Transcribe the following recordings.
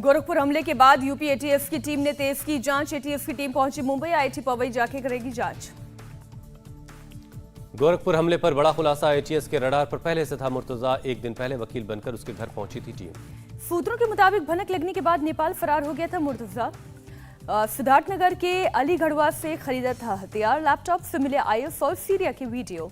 गोरखपुर हमले के बाद यूपी एटीएस की टीम ने तेज की जांच। एटीएस की टीम पहुंची मुंबई, आईटी पवई जाके करेगी जांच। गोरखपुर हमले पर बड़ा खुलासा। एटीएस के रडार पर पहले से था मुर्तजा। एक दिन पहले वकील बनकर उसके घर पहुंची थी टीम। सूत्रों के मुताबिक भनक लगने के बाद नेपाल फरार हो गया था मुर्तजा। सिद्धार्थनगर के अलीगढ़वा से खरीदा था हथियार, लैपटॉप से मिले आईएस और सीरिया के वीडियो।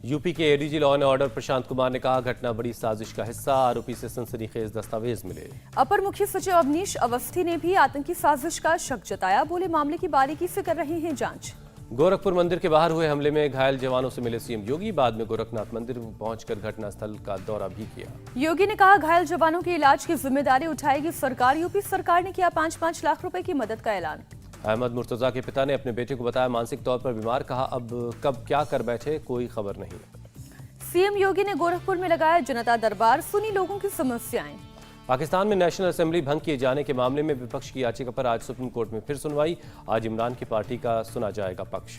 यूपी के ADG law and order Prashant Kumar ने कहा, घटना बड़ी साजिश का हिस्सा। आरोपी से सनसनीखेज दस्तावेज मिले। अपर मुख्य सचिव अवनीश अवस्थी ने भी आतंकी साजिश का शक जताया। बोले, मामले की बारीकी से कर रहे हैं जांच। गोरखपुर मंदिर के बाहर हुए हमले में घायल जवानों से मिले सीएम योगी। बाद में गोरखनाथ मंदिर पहुंचकर घटनास्थल का दौरा भी किया। योगी ने कहा, घायल जवानों के इलाज की जिम्मेदारी उठाएगी सरकार। यूपी सरकार ने किया 5-5 लाख रुपए की मदद का ऐलान। अहमद मुर्तजा के पिता ने अपने बेटे को बताया मानसिक तौर पर बीमार। कहा, अब कब क्या कर बैठे कोई खबर नहीं। सीएम योगी ने गोरखपुर में लगाया जनता दरबार, सुनी लोगों की समस्याएं। पाकिस्तान में नेशनल असेंबली भंग किए जाने के मामले में विपक्ष की याचिका पर आज सुप्रीम कोर्ट में फिर सुनवाई। आज इमरान की पार्टी का सुना जाएगा पक्ष।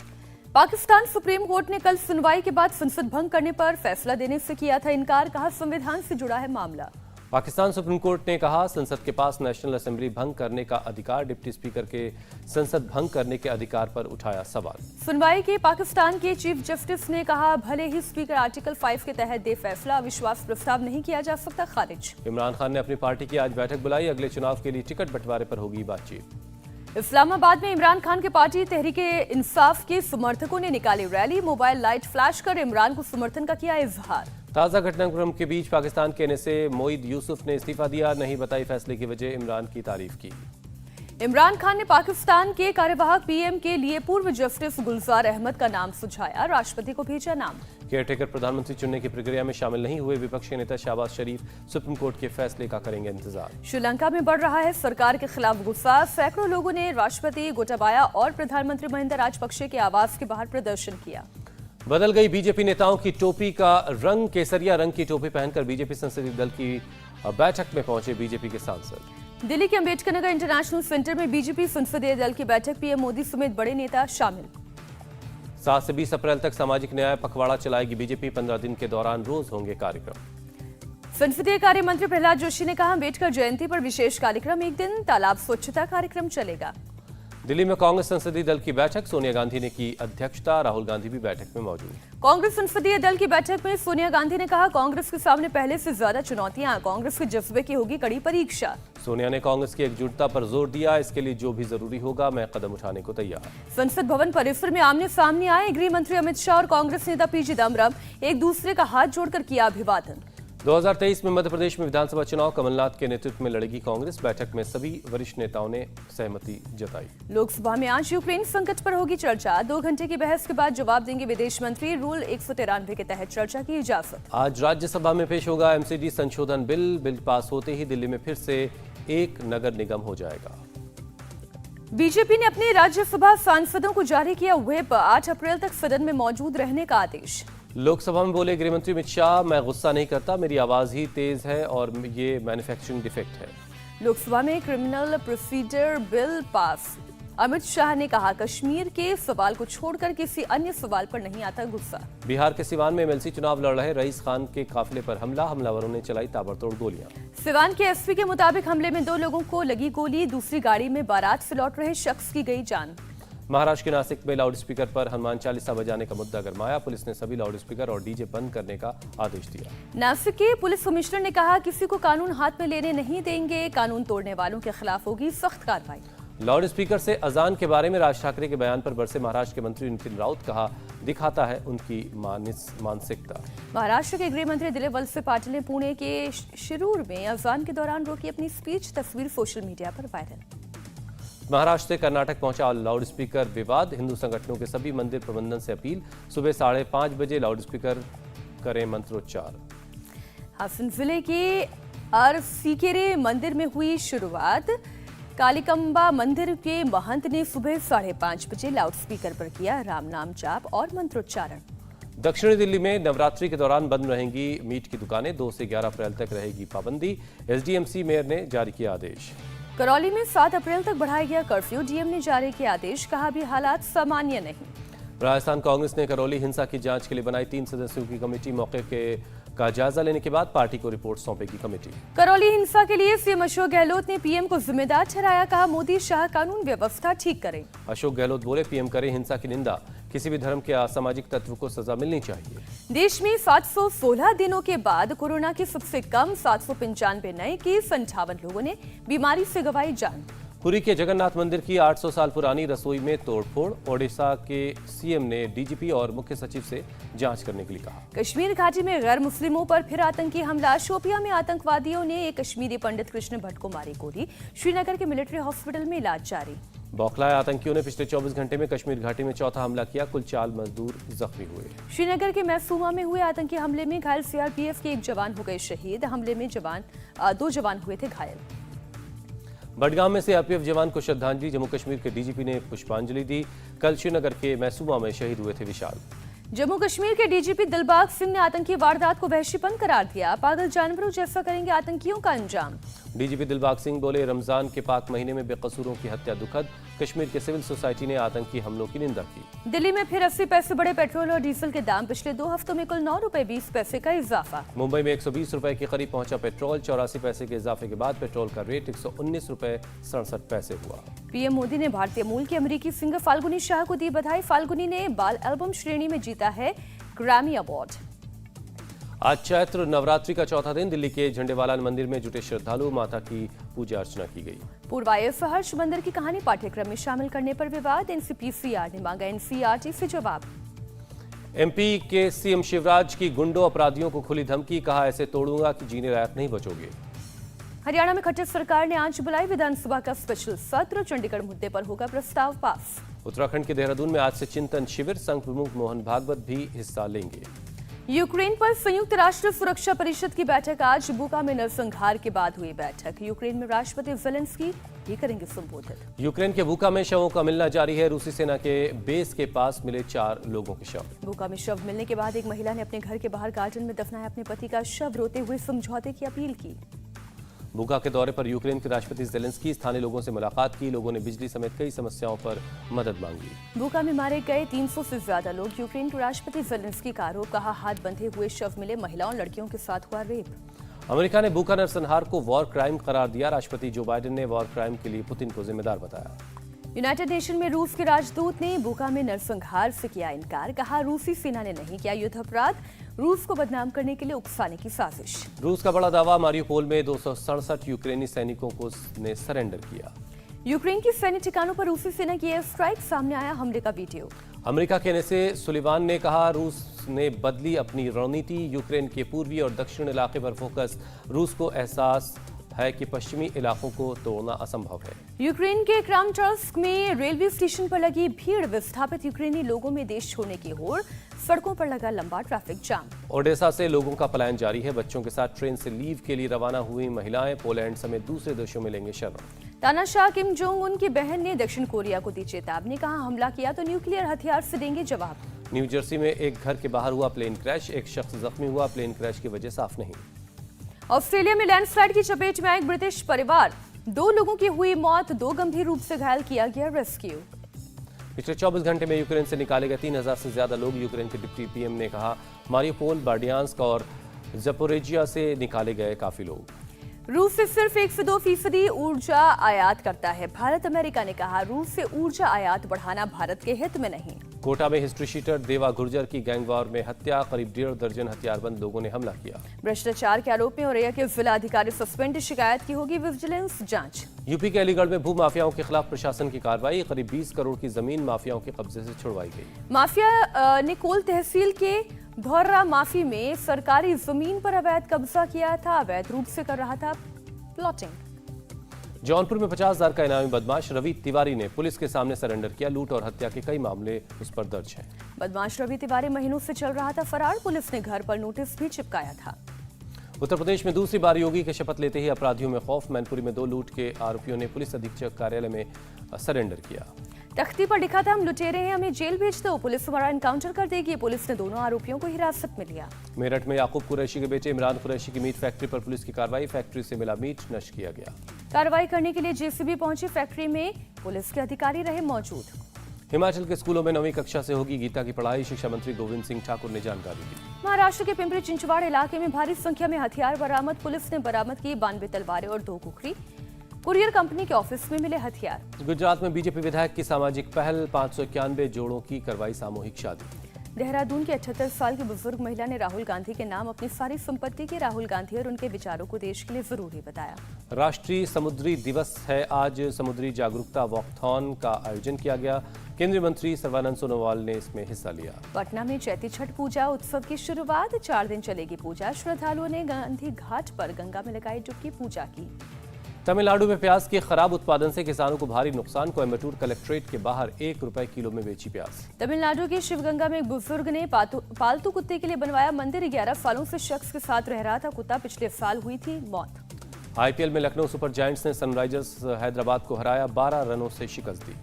पाकिस्तान सुप्रीम कोर्ट ने कल सुनवाई के बाद संसद भंग करने पर फैसला देने से किया था इनकार। कहा, संविधान से जुड़ा है मामला। पाकिस्तान सुप्रीम कोर्ट ने कहा, संसद के पास नेशनल असेंबली भंग करने का अधिकार। डिप्टी स्पीकर के संसद भंग करने के अधिकार पर उठाया सवाल। सुनवाई के पाकिस्तान के चीफ जस्टिस ने कहा, भले ही स्पीकर आर्टिकल 5 के तहत दे फैसला, अविश्वास प्रस्ताव नहीं किया जा सकता खारिज। इमरान खान ने अपनी पार्टी की आज बैठक बुलाई। अगले चुनाव के लिए टिकट बंटवारे पर होगी बातचीत। इस्लामाबाद में इमरान खान की पार्टी तहरीके इंसाफ के समर्थकों ने निकाली रैली। मोबाइल लाइट फ्लैश कर इमरान को समर्थन का किया इजहार। ताज़ा घटनाक्रम के बीच पाकिस्तान के एनएसए मोईद यूसुफ ने इस्तीफा दिया। नहीं बताई फैसले की वजह। इमरान की तारीफ की। इमरान खान ने पाकिस्तान के कार्यवाहक पीएम के लिए पूर्व जस्टिस गुलजार अहमद का नाम सुझाया। राष्ट्रपति को भेजा नाम। केयरटेकर प्रधानमंत्री चुनने की प्रक्रिया में शामिल नहीं हुए विपक्ष के नेता शहबाज शरीफ। सुप्रीम कोर्ट के फैसले का करेंगे इंतजार। श्रीलंका में बढ़ रहा है सरकार के खिलाफ गुस्सा। सैकड़ों लोगों ने राष्ट्रपति गोटाबाया और प्रधानमंत्री महिंदा राजपक्षे के आवास के बाहर प्रदर्शन किया। बदल गई बीजेपी नेताओं की टोपी का रंग। केसरिया रंग की टोपी पहनकर बीजेपी संसदीय दल की बैठक में पहुंचे बीजेपी के सांसद। दिल्ली के अंबेडकर नगर इंटरनेशनल सेंटर में बीजेपी संसदीय दल की बैठक। पीएम मोदी समेत बड़े नेता शामिल। 7 से 20 अप्रैल तक सामाजिक न्याय पखवाड़ा चलाएगी बीजेपी। 15 दिन के दौरान रोज होंगे कार्यक्रम। संसदीय कार्य मंत्री प्रहलाद जोशी ने कहा, अम्बेडकर जयंती पर विशेष कार्यक्रम। एक दिन तालाब स्वच्छता कार्यक्रम चलेगा। दिल्ली में कांग्रेस संसदीय दल की बैठक। सोनिया गांधी ने की अध्यक्षता। राहुल गांधी भी बैठक में मौजूद। कांग्रेस संसदीय दल की बैठक में सोनिया गांधी ने कहा, कांग्रेस के सामने पहले से ज्यादा चुनौतियां। कांग्रेस के जज्बे की होगी कड़ी परीक्षा। सोनिया ने कांग्रेस की एकजुटता पर जोर दिया। इसके लिए जो भी जरूरी होगा मैं कदम उठाने को तैयार। संसद भवन परिसर में आमने सामने आए गृह मंत्री अमित शाह और कांग्रेस नेता पी चिदम्बरम। एक दूसरे का हाथ जोड़कर किया अभिवादन। 2023 में मध्य प्रदेश में विधानसभा चुनाव कमलनाथ के नेतृत्व में लड़ेगी कांग्रेस। बैठक में सभी वरिष्ठ नेताओं ने सहमति जताई। लोकसभा में आज यूक्रेन संकट पर होगी चर्चा। 2 घंटे की बहस के बाद जवाब देंगे विदेश मंत्री। रूल 193 के तहत चर्चा की इजाजत। आज राज्यसभा में पेश होगा एमसीडी संशोधन बिल। बिल पास होते ही दिल्ली में फिर से एक नगर निगम हो जाएगा। बीजेपी ने अपने राज्यसभा सांसदों को जारी किया व्हिप। 8 अप्रैल तक सदन में मौजूद रहने का आदेश। लोकसभा में बोले गृह मंत्री अमित शाह, मैं गुस्सा नहीं करता, मेरी आवाज ही तेज है और ये मैन्युफैक्चरिंग डिफेक्ट है। लोकसभा में criminal procedure bill pass. Amit Shah ने कहा, कश्मीर के सवाल को छोड़कर किसी अन्य सवाल पर नहीं आता गुस्सा। बिहार के सिवान में एमएलसी चुनाव लड़ रहे रईस खान के काफिले पर हमला। हमलावरों ने चलाई ताबड़तोड़ गोलियां। सिवान के एसपी के मुताबिक हमले में 2 लोगों को लगी गोली। दूसरी गाड़ी में बारात से लौट रहे शख्स की गई जान। महाराष्ट्र के नासिक में लाउड स्पीकर पर हनुमान चालीसा बजाने का मुद्दा गरमाया। पुलिस ने सभी लाउड स्पीकर और डीजे बंद करने का आदेश दिया। नासिक के पुलिस कमिश्नर ने कहा, किसी को कानून हाथ में लेने नहीं देंगे। कानून तोड़ने वालों के खिलाफ होगी सख्त कार्रवाई। लाउड स्पीकर से अजान के बारे में राज ठाकरे के बयान पर बरसे महाराष्ट्र के मंत्री नितिन राउत। कहा, दिखाता है उनकी मानसिकता। महाराष्ट्र के गृह मंत्री दिलीप वलसे पाटिल ने पुणे के शिरूर में अजान के दौरान रोकी अपनी स्पीच। तस्वीर सोशल मीडिया पर वायरल। महाराष्ट्र से कर्नाटक पहुंचा लाउड स्पीकर विवाद। हिंदू संगठनों के सभी मंदिर प्रबंधन से अपील। सुबह 5:30 बजे लाउड स्पीकर करें मंत्रोच्चार। हासन जिले के अरसीकेरे मंदिर में हुई शुरुआत। कालिकंबा मंदिर के महंत ने सुबह 5:30 बजे लाउड स्पीकर पर किया राम नाम जाप और मंत्रोच्चारण। दक्षिणी दिल्ली में नवरात्रि के दौरान बंद रहेंगी मीट की दुकानें। 2 से 11 अप्रैल तक रहेगी पाबंदी। एसडीएमसी मेयर ने जारी किया आदेश। करौली में 7 अप्रैल तक बढ़ाया गया कर्फ्यू। डीएम ने जारी किया आदेश। कहा, अभी हालात सामान्य नहीं। राजस्थान कांग्रेस ने करौली हिंसा की जांच के लिए बनाई 3 सदस्यों की कमेटी। मौके के का जायजा लेने के बाद पार्टी को रिपोर्ट सौंपेगी कमेटी। करौली हिंसा के लिए सीएम अशोक गहलोत ने पीएम को जिम्मेदार ठहराया, कहा मोदी शाह कानून व्यवस्था ठीक करें। अशोक गहलोत बोले, पीएम करे हिंसा की निंदा, किसी भी धर्म के असामाजिक तत्व को सजा मिलनी चाहिए। देश में 716 दिनों के बाद कोरोना के सबसे कम 795 नए केस, 58 लोगों ने बीमारी से गंवाई जान। पुरी के जगन्नाथ मंदिर की 800 साल पुरानी रसोई में तोड़फोड़, ओडिशा के सीएम ने डीजीपी और मुख्य सचिव से जांच करने के लिए कहा। कश्मीर घाटी में गैर मुस्लिमों पर फिर आतंकी हमला, शोपियां में आतंकवादियों ने एक कश्मीरी पंडित कृष्ण भट्ट को मारी गोली, श्रीनगर के मिलिट्री हॉस्पिटल में इलाज जारी। बौखलाए आतंकियों ने पिछले 24 घंटे में कश्मीर घाटी में चौथा हमला किया, कुल 4 मजदूर जख्मी हुए। श्रीनगर के मैसूमा में हुए आतंकी हमले में घायल सीआरपीएफ के एक जवान हो गए शहीद, हमले में 2 जवान हुए थे घायल। बडगाम में सीआरपीएफ जवान को श्रद्धांजलि, जम्मू कश्मीर के डीजीपी ने पुष्पांजलि दी। कल श्रीनगर के मैसूमा में शहीद हुए थे विशाल। जम्मू कश्मीर के डीजीपी दिलबाग सिंह ने आतंकी वारदात को वहशीपन करार दिया, पागल जानवरों जैसा करेंगे आतंकियों का अंजाम। डीजीपी दिलबाग सिंह बोले, रमजान के पाक महीने में बेकसूरों की हत्या दुखद, कश्मीर के सिविल सोसाइटी ने आतंकी हमलों की निंदा की। दिल्ली में फिर 80 पैसे बढ़े पेट्रोल और डीजल के दाम, पिछले 2 हफ्तों में कुल 9 रुपए 20 पैसे का इजाफा। मुंबई में 120 रुपए के करीब पहुंचा पेट्रोल, 84 पैसे के इजाफे के बाद पेट्रोल का रेट 119 रुपए 67 पैसे हुआ। पीएम मोदी ने भारतीय मूल के अमेरिकी सिंगर फाल्गुनी शाह को दी बधाई, फाल्गुनी ने बाल एल्बम श्रेणी में जीता है ग्रैमी अवार्ड। आज चैत्र नवरात्रि का चौथा दिन, दिल्ली के झंडेवाला मंदिर में जुटे श्रद्धालु, माता की पूजा अर्चना की गई। पूर्व आईएएस हर्ष मंदिर की कहानी पाठ्यक्रम में शामिल करने पर विवाद, एनसीपीसीआर ने मांगा एनसीईआरटी से जवाब। एमपी के सीएम शिवराज की गुंडों अपराधियों को खुली धमकी, कहा ऐसे तोड़ूंगा कि जीने लायक नहीं बचोगे। हरियाणा में खट्टर सरकार ने आज बुलाई विधानसभा का स्पेशल सत्र, चंडीगढ़ मुद्दे पर होगा प्रस्ताव पास। उत्तराखंड के देहरादून में आज से चिंतन शिविर, संघ प्रमुख मोहन भागवत भी हिस्सा लेंगे। यूक्रेन पर संयुक्त राष्ट्र सुरक्षा परिषद की बैठक आज, बुका में नरसंहार के बाद हुई बैठक, यूक्रेन में राष्ट्रपति ज़ेलेंस्की भी करेंगे संबोधित। यूक्रेन के बुका में शवों का मिलना जारी है, रूसी सेना के बेस के पास मिले 4 लोगों के शव। बुका में शव मिलने के बाद एक महिला ने अपने घर के बाहर गार्डन में दफनाया अपने पति का शव, रोते हुए समझौते की अपील की। बुका के दौरे पर यूक्रेन के राष्ट्रपति ज़ेलेंस्की स्थानीय लोगों से मुलाकात की, लोगों ने बिजली समेत कई समस्याओं पर मदद मांगी। बुका में मारे गए 300 से ज्यादा लोग, यूक्रेन के राष्ट्रपति ज़ेलेंस्की का आरोप, कहा हाथ बंधे हुए शव मिले, महिलाओं लड़कियों के साथ हुआ रेप। अमेरिका ने बुका नरसंहार को वॉर क्राइम करार दिया, राष्ट्रपति जो बाइडेन ने वॉर क्राइम के लिए पुतिन को जिम्मेदार बताया। यूनाइटेड नेशन में रूस के राजदूत ने बुका में नरसंहार से किया इनकार, कहा रूसी सेना ने नहीं किया युद्ध अपराध, रूस को बदनाम करने के लिए उकसाने की साजिश। रूस का बड़ा दावा, मारियोपोल में 267 यूक्रेनी सैनिकों को ने सरेंडर किया। यूक्रेन की सैन्य ठिकानों पर रूसी सेना की एयर स्ट्राइक, सामने आया हमले का वीडियो। अमेरिका कहने से सुलिवान ने कहा, रूस ने बदली अपनी रणनीति, यूक्रेन के पूर्वी और दक्षिण इलाके पर फोकस, रूस को एहसास है कि पश्चिमी इलाकों को तोड़ना असंभव है। यूक्रेन के क्रामाटोर्स्क में रेलवे स्टेशन पर लगी भीड़, विस्थापित यूक्रेनी लोगों में देश छोड़ने की होड़, सड़कों पर लगा लंबा ट्रैफिक जाम। ओडेसा से लोगों का पलायन जारी है, बच्चों के साथ ट्रेन से लीव के लिए रवाना हुई महिलाएं, पोलैंड समेत दूसरे देशों में लेंगे शरण। तानाशाह किम जोंग उन की बहन ने दक्षिण कोरिया को दी चेतावनी, कहा हमला किया तो न्यूक्लियर हथियार से देंगे जवाब। न्यू जर्सी में एक घर के बाहर हुआ प्लेन क्रैश, एक शख्स जख्मी हुआ, प्लेन क्रैश की वजह साफ नहीं। ऑस्ट्रेलिया में लैंडस्लाइड की चपेट में आए एक ब्रिटिश परिवार, 2 लोगों की हुई मौत, 2 गंभीर रूप से घायल, किया गया रेस्क्यू। पिछले 24 घंटे में यूक्रेन से निकाले गए 3000 से ज्यादा लोग, यूक्रेन के डिप्टी पीएम ने कहा, मारियोपोल, बार्डियांस्क और ज़पोरिजिया से निकाले गए काफी लोग। रूस से सिर्फ 1 से 2% ऊर्जा आयात करता है भारत, अमेरिका ने कहा रूस से ऊर्जा आयात बढ़ाना भारत के हित में नहीं। कोटा में हिस्ट्री शीटर देवा गुर्जर की गैंगवॉर में हत्या, करीब 1.5 दर्जन हथियारबंद लोगों ने हमला किया। भ्रष्टाचार के आरोप में औरैया के जिला अधिकारी सस्पेंड, शिकायत की होगी विजिलेंस जांच। यूपी के अलीगढ़ में भू माफियाओं के खिलाफ प्रशासन की कार्रवाई, करीब 20 करोड़ की जमीन माफियाओं के कब्जे से छुड़वाई गई। माफिया ने कोल तहसील के धौर्रा माफी में सरकारी जमीन पर अवैध कब्जा किया था, अवैध रूप से कर रहा था प्लॉटिंग। जौनपुर में 50,000 का इनामी बदमाश रवि तिवारी ने पुलिस के सामने सरेंडर किया, लूट और हत्या के कई मामले उस पर दर्ज हैं। बदमाश रवि तिवारी महीनों से चल रहा था फरार, पुलिस ने घर पर नोटिस भी चिपकाया था। उत्तर प्रदेश में दूसरी बार योगी के शपथ लेते ही अपराधियों में खौफ, मैनपुरी में 2 लूट के आरोपियों ने पुलिस अधीक्षक कार्यालय में सरेंडर किया। तख्ती पर लिखा था हम लुटेरे हैं, हमें जेल भेज दो, पुलिस हमारा एनकाउंटर कर देगी, पुलिस ने दोनों आरोपियों को हिरासत में लिया। मेरठ में याकूब कुरैशी के बेटे इमरान कुरैशी की मीट फैक्ट्री पर पुलिस की कार्रवाई, फैक्ट्री से मिला मीट नष्ट किया गया। कार्रवाई करने के लिए जेसीबी पहुंची, फैक्ट्री में पुलिस के अधिकारी रहे मौजूद। हिमाचल के स्कूलों में 9वीं कक्षा से होगी गीता की पढ़ाई, शिक्षा मंत्री गोविंद सिंह ठाकुर ने जानकारी दी। महाराष्ट्र के पिंपरी चिंचवाड़ इलाके में भारी संख्या में हथियार बरामद, पुलिस ने बरामद की 92 तलवारें और 2 कुकरी। कुरियर कंपनी के ऑफिस में मिले हथियार। गुजरात में बीजेपी विधायक की सामाजिक पहल, 591 जोड़ों की करवाई सामूहिक शादी। देहरादून की 78 साल की बुजुर्ग महिला ने राहुल गांधी के नाम अपनी सारी संपत्ति की राहुल गांधी और उनके विचारों को देश के लिए जरूरी बताया। राष्ट्रीय समुद्री दिवस है आज, समुद्री जागरूकता वॉकथॉन का आयोजन किया गया। केंद्रीय मंत्री सर्बानंद सोनोवाल ने इसमें हिस्सा लिया। पटना में चैती छठ पूजा उत्सव की शुरुआत, 4 दिन चलेगी पूजा। श्रद्धालुओं ने गांधी घाट पर गंगा में लगाई डुबकी, पूजा की। तमिलनाडु में प्याज के खराब उत्पादन से किसानों को भारी नुकसान, कोयम्बटूर कलेक्ट्रेट के बाहर 1 रुपए किलो में बेची प्याज। तमिलनाडु के शिवगंगा में एक बुजुर्ग ने पालतू कुत्ते के लिए बनवाया मंदिर। 11 सालों से शख्स के साथ रह रहा था कुत्ता, पिछले साल हुई थी मौत। आईपीएल में लखनऊ सुपर जायंट्स ने सनराइजर्स हैदराबाद को हराया, 12 रनों से शिकस्त दी।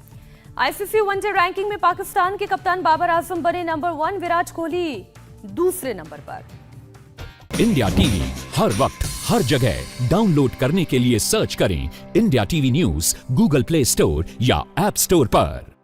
आईसीसी वनडे रैंकिंग में पाकिस्तान के कप्तान बाबर आजम बने नंबर 1, विराट कोहली दूसरे नंबर पर। इंडिया टीवी हर वक्त हर जगह डाउनलोड करने के लिए सर्च करें India TV news Google play store या ऐप स्टोर पर।